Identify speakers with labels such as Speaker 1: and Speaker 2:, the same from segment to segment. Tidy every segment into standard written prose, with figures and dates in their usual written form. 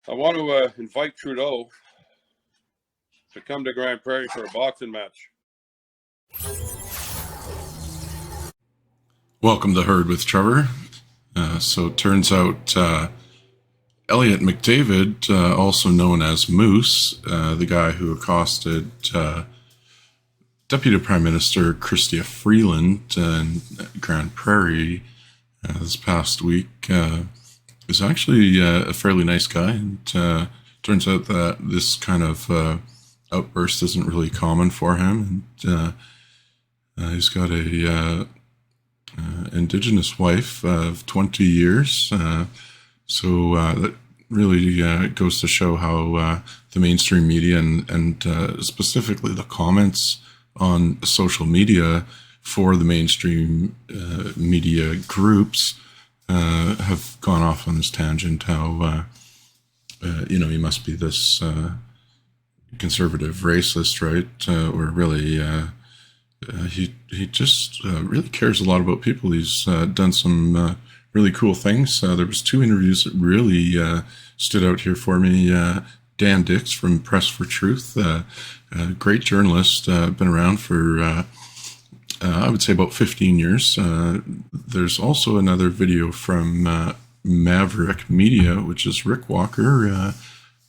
Speaker 1: I want to invite Trudeau to come to Grand Prairie for a boxing match.
Speaker 2: Welcome to Herd with Trevor. So it turns out Elliot McDavid, also known as Moose, the guy who accosted Deputy Prime Minister Chrystia Freeland in Grand Prairie this past week, is actually a fairly nice guy. And turns out that this kind of outburst isn't really common for him. And he's got a Indigenous wife of 20 years. So that really goes to show how the mainstream media and specifically the comments on social media for the mainstream media groups have gone off on this tangent. How, he must be this conservative racist, right? Or really... he just really cares a lot about people. He's done some really cool things. There was two interviews that really stood out here for me. Dan Dix from Press for Truth, great journalist, been around for I would say about 15 years. There's also another video from Maverick Media, which is Rick Walker.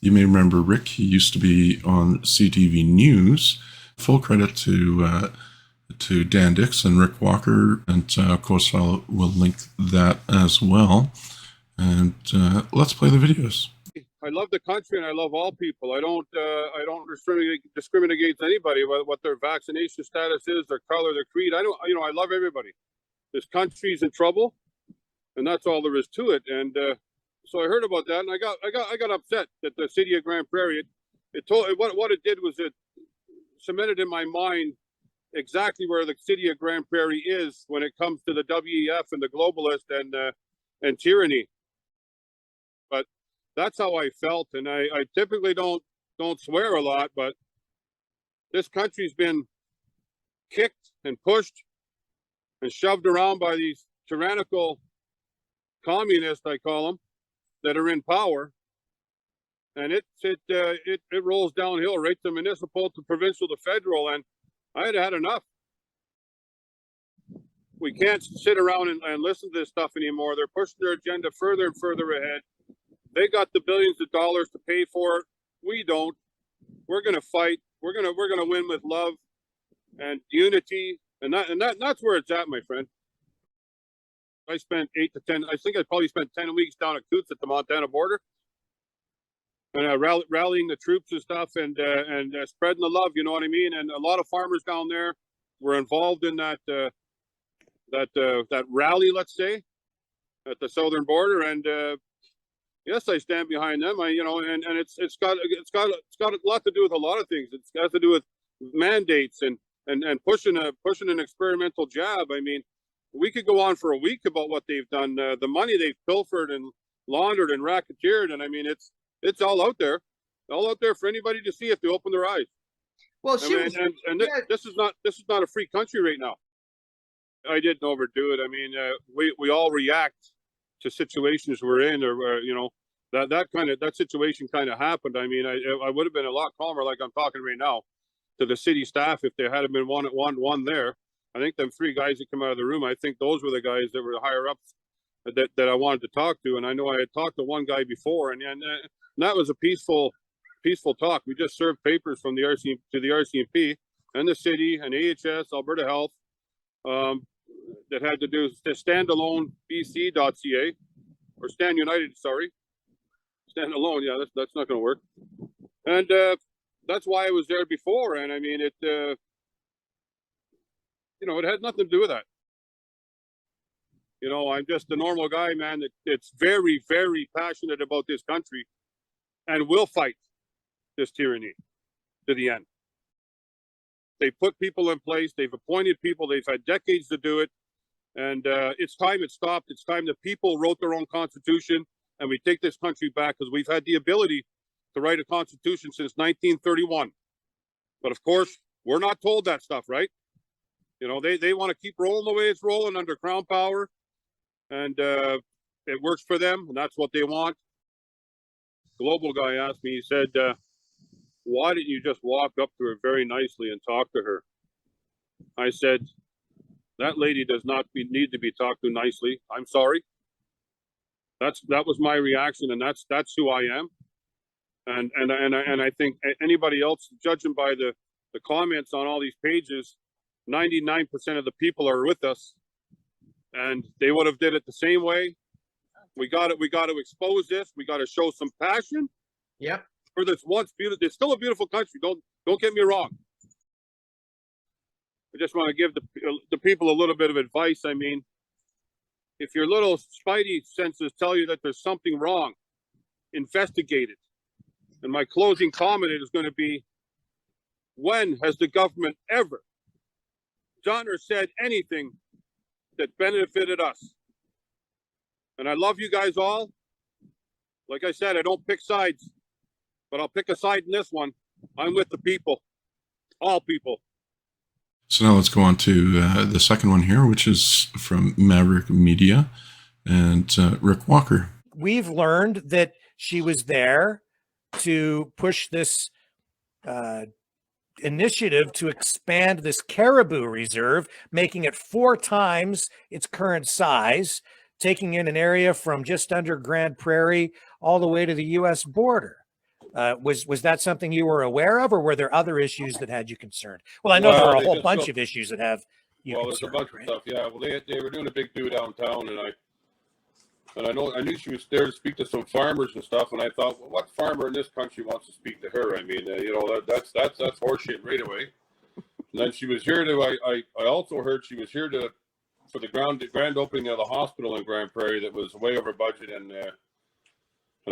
Speaker 2: You may remember Rick. He used to be on CTV News. Full credit to Dan Dix and Rick Walker, and of course we'll link that as well. And let's play the videos.
Speaker 1: I love the country and I love all people. I don't discriminate against anybody, what their vaccination status is, their color, their creed. I love everybody. This country's in trouble, and that's all there is to it. And so I heard about that, and I got upset that the city of Grand Prairie what it did was it cemented in my mind exactly where the city of Grand Prairie is when it comes to the WEF and the globalist and tyranny. But that's how I felt, and I typically don't swear a lot, but this country's been kicked and pushed and shoved around by these tyrannical communists, I call them, that are in power, and it rolls downhill right to municipal, to provincial, to federal, and I had enough. We can't sit around and listen to this stuff anymore. They're pushing their agenda further and further ahead. They got the billions of dollars to pay for it. We don't. We're gonna fight. We're gonna win with love and unity, and that's where it's at, my friend. I spent 8 to 10. I think I probably spent 10 weeks down at Coots at the Montana border, and rallying the troops and stuff, and spreading the love. You know what I mean? And a lot of farmers down there were involved in that rally, let's say, at the southern border. And yes, I stand behind them. And it's got a lot to do with a lot of things. It's got to do with mandates and pushing an experimental jab. I mean, we could go on for a week about what they've done, the money they've pilfered and laundered and racketeered, and I mean it's all out there for anybody to see if they open their eyes. Well, this is not a free country right now. I didn't overdo it. I mean, we all react to situations we're in, or that situation kind of happened. I mean, I would have been a lot calmer, like I'm talking right now, to the city staff if there had been one there. I think them 3 guys that come out of the room, I think those were the guys that were the higher ups that I wanted to talk to. And I know I had talked to one guy before, and that was a peaceful talk. We just served papers from the RCMP and the city and AHS, Alberta Health, that had to do to standalone BC.ca, or Stand United, sorry. Stand alone, yeah, that's not going to work. And that's why I was there before. And I mean, it had nothing to do with that. I'm just a normal guy, man, that's very, very passionate about this country and will fight this tyranny to the end. They put people in place. They've appointed people. They've had decades to do it. And it's time it stopped. It's time the people wrote their own constitution and we take this country back, because we've had the ability to write a constitution since 1931. But of course, we're not told that stuff, right? They want to keep rolling the way it's rolling under Crown power. And it works for them, and that's what they want. global guy asked me, he said, why didn't you just walk up to her very nicely and talk to her? I said, that lady does not need to be talked to nicely. I'm sorry. That was my reaction, and that's who I am. And I think anybody else, judging by the comments on all these pages, 99% of the people are with us, and they would have did it the same way. We got to expose this. We got to show some passion.
Speaker 3: Yep.
Speaker 1: For this once beautiful, it's still a beautiful country. Don't get me wrong. I just want to give the people a little bit of advice. I mean, if your little spidey senses tell you that there's something wrong, investigate it. And my closing comment is going to be, when has the government ever done or said anything that benefited us? And I love you guys all. Like I said, I don't pick sides, but I'll pick a side in this one. I'm with the people, all people.
Speaker 2: So now let's go on to the second one here, which is from Maverick Media and Rick Walker.
Speaker 3: We've learned that she was there to push this initiative to expand this caribou reserve, making it 4 times its current size, taking in an area from just under Grand Prairie all the way to the U.S. border. Was that something you were aware of, or were there other issues that had you concerned? Well, I know there are a whole bunch of issues that have you concerned.
Speaker 1: There's a bunch of stuff. Yeah, well, they were doing a big do downtown, and I knew she was there to speak to some farmers and stuff, and I thought, well, what farmer in this country wants to speak to her? I mean, that's horseshit right away. And then she was here I also heard she was here for the grand opening of the hospital in Grand Prairie that was way over budget and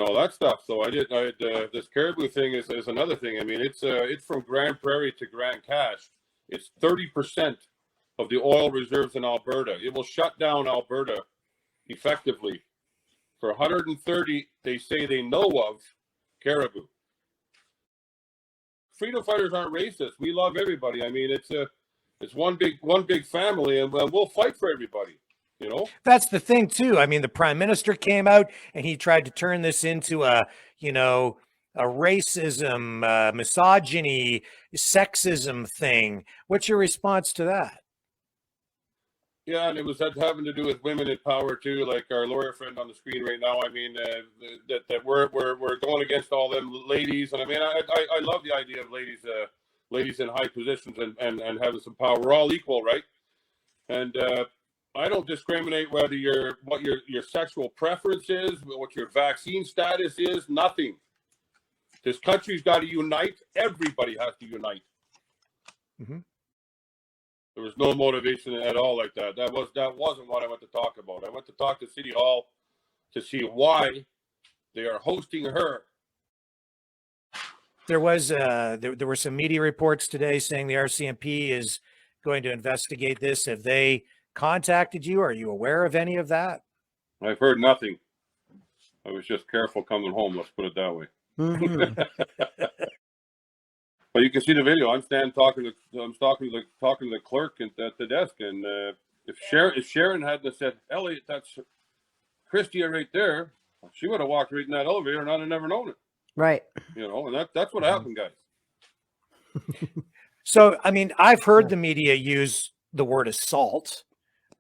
Speaker 1: all that stuff. So I had this caribou thing is another thing. I mean, it's from Grand Prairie to Grand Cache. It's 30% of the oil reserves in Alberta. It will shut down Alberta effectively for 130, they say they know of, caribou. Freedom fighters aren't racist. We love everybody. I mean, it's one big family, and we'll fight for everybody. You know,
Speaker 3: that's the thing too. I mean, the prime minister came out and he tried to turn this into a racism, misogyny, sexism thing. What's your response to that?
Speaker 1: Yeah, and it was having to do with women in power too, like our lawyer friend on the screen right now. I mean, that we're going against all them ladies, and I mean, I love the idea of ladies in high positions and having some power. We're all equal, right? And I don't discriminate what your sexual preference is, what your vaccine status is, nothing. This country's got to unite. Everybody has to unite.
Speaker 3: Mm-hmm.
Speaker 1: There was no motivation at all like that. That wasn't what I went to talk about. I went to talk to City Hall to see why they are hosting her.
Speaker 3: There was there were some media reports today saying the RCMP is going to investigate this. Have they contacted you? Are you aware of any of that?
Speaker 1: I've heard nothing. I was just careful coming home. Let's put it that way.
Speaker 3: Mm-hmm.
Speaker 1: But you can see the video. I'm talking to the clerk at the desk, and if Sharon hadn't said, "Elliot, that's Chrystia right there," she would have walked right in that elevator, and I'd have never known it.
Speaker 4: Right.
Speaker 1: You know, and that's what happened, guys.
Speaker 3: So, I mean, I've heard the media use the word assault,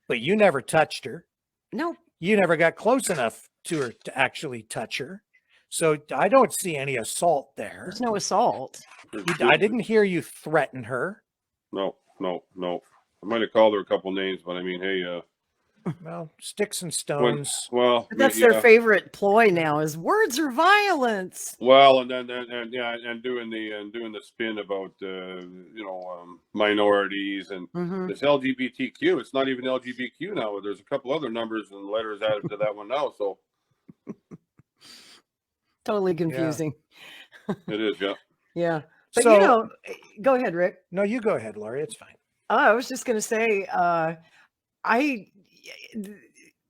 Speaker 3: but you never touched her.
Speaker 4: No.
Speaker 3: You never got close enough to her to actually touch her. So I don't see any assault there.
Speaker 4: There's no assault.
Speaker 3: I didn't hear you threaten her.
Speaker 1: No. I might have called her a couple names, but I mean, hey,
Speaker 3: well, sticks and stones.
Speaker 4: But that's their favorite ploy now is words are violence.
Speaker 1: Well, and doing the spin about minorities and this LGBTQ. It's not even LGBTQ now. There's a couple other numbers and letters added to that one now. So
Speaker 4: totally confusing.
Speaker 1: Yeah. It is, yeah.
Speaker 4: Yeah. But go ahead, Rick.
Speaker 3: No, you go ahead, Laurie. It's fine.
Speaker 4: I was just going to say,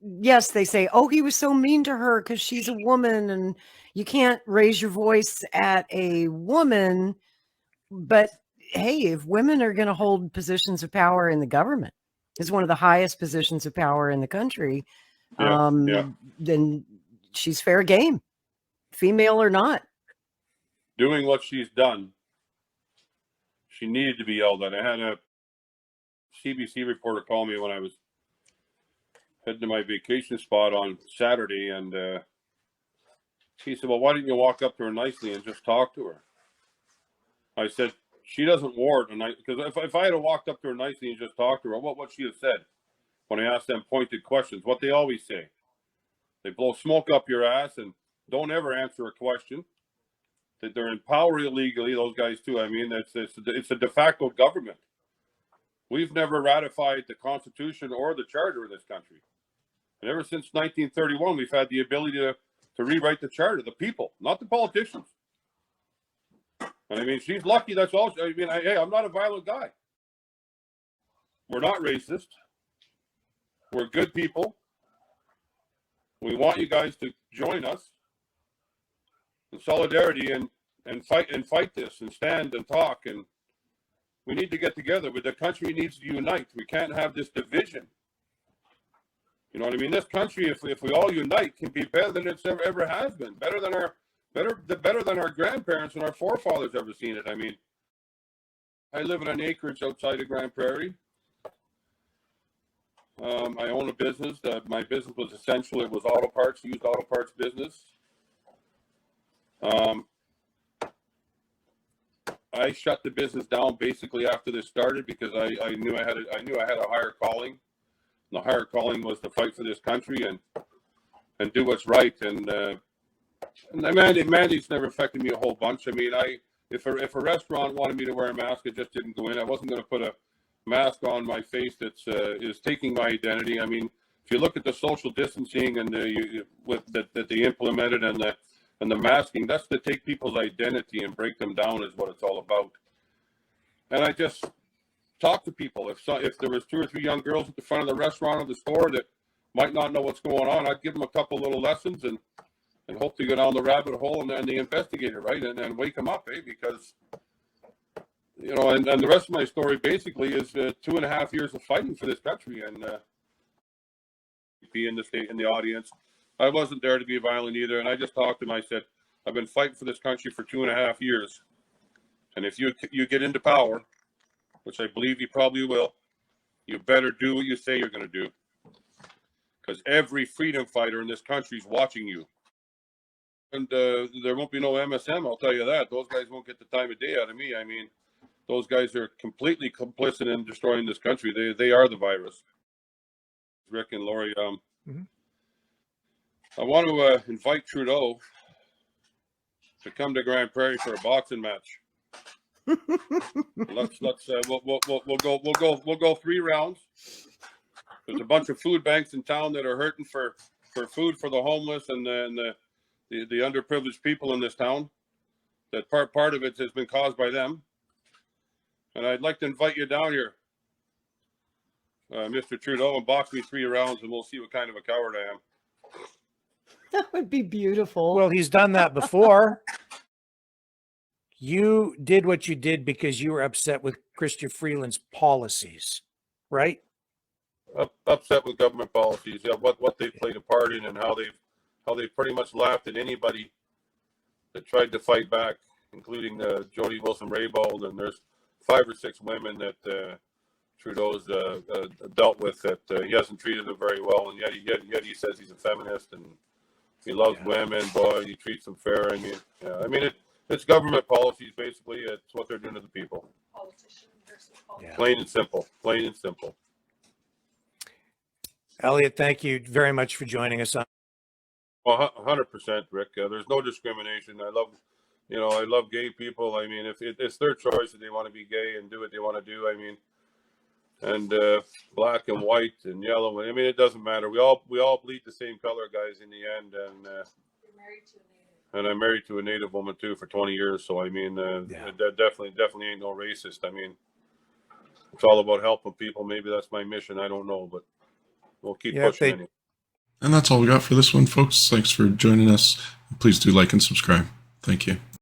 Speaker 4: yes, they say, oh, he was so mean to her because she's a woman and you can't raise your voice at a woman. But hey, if women are going to hold positions of power in the government, it's one of the highest positions of power in the country, then she's fair game. female or not.
Speaker 1: Doing what she's done, she needed to be yelled at. I had a CBC reporter call me when I was heading to my vacation spot on Saturday, and he said, well, why didn't you walk up to her nicely and just talk to her? I said, she doesn't ward, and because if I had walked up to her nicely and just talked to her, what would she have said when I asked them pointed questions? What they always say. They blow smoke up your ass and don't ever answer a question. That they're in power illegally, those guys too. I mean, it's a de facto government. We've never ratified the Constitution or the Charter of this country. And ever since 1931, we've had the ability to rewrite the Charter, the people, not the politicians. And I mean, she's lucky. That's all. I mean, hey, I'm not a violent guy. We're not racist. We're good people. We want you guys to join us in solidarity and fight this and stand and talk, and we need to get together. But the country needs to unite. We can't have this division. You know what I mean? This country, if we all unite, can be better than it's ever has been. Better than our grandparents and our forefathers ever seen it. I mean, I live in an acreage outside of Grand Prairie. I own a business. My business was essential. It was auto parts, used auto parts business. I shut the business down basically after this started because I knew I had a higher calling. And the higher calling was to fight for this country and do what's right. And the mandates never affected me a whole bunch. I mean, if a restaurant wanted me to wear a mask, I just didn't go in. I wasn't going to put a mask on my face that's is taking my identity. I mean, if you look at the social distancing and that they implemented and the masking, that's to take people's identity and break them down is what it's all about. And I just talk to people. If there was 2 or 3 young girls at the front of the restaurant or the store that might not know what's going on, I'd give them a couple little lessons and hope to go down the rabbit hole and then they investigate it, right? And wake them up, because, you know, and the rest of my story basically is 2.5 years of fighting for this country and be in the audience. I wasn't there to be violent either. And I just talked to him. I said, I've been fighting for this country for 2.5 years. And if you get into power, which I believe you probably will, you better do what you say you're going to do. Because every freedom fighter in this country is watching you. And there won't be no MSM, I'll tell you that. Those guys won't get the time of day out of me. I mean, those guys are completely complicit in destroying this country. They are the virus. Rick and Lori, I want to invite Trudeau to come to Grand Prairie for a boxing match. We'll go 3 rounds. There's a bunch of food banks in town that are hurting for food for the homeless and the underprivileged people in this town. That part of it has been caused by them. And I'd like to invite you down here, Mr. Trudeau, and box me 3 rounds, and we'll see what kind of a coward I am.
Speaker 4: That would be beautiful.
Speaker 3: Well, he's done that before. You did what you did because you were upset with Chrystia Freeland's policies, right?
Speaker 1: Upset with government policies, yeah, what they played a part in and how they pretty much laughed at anybody that tried to fight back, including Jody Wilson-Raybould, and there's 5 or 6 women that Trudeau's dealt with that he hasn't treated them very well, and yet he says he's a feminist and he loves women. Boy, he treats them fair. I mean, it's government policies basically. It's what they're doing to the people.
Speaker 3: Yeah.
Speaker 1: Plain and simple. Plain and simple.
Speaker 3: Elliot, thank you very much for joining us.
Speaker 1: Well, 100%, Rick. There's no discrimination. I love gay people. I mean, if it's their choice if they want to be gay and do what they want to do. I mean, and black and white and yellow. I mean, it doesn't matter. We all bleed the same color, guys. In the end, and I'm married to a Native woman too for 20 years. So I mean, that definitely ain't no racist. I mean, it's all about helping people. Maybe that's my mission. I don't know, but we'll keep pushing.
Speaker 2: And that's all we got for this one, folks. Thanks for joining us. Please do like and subscribe. Thank you.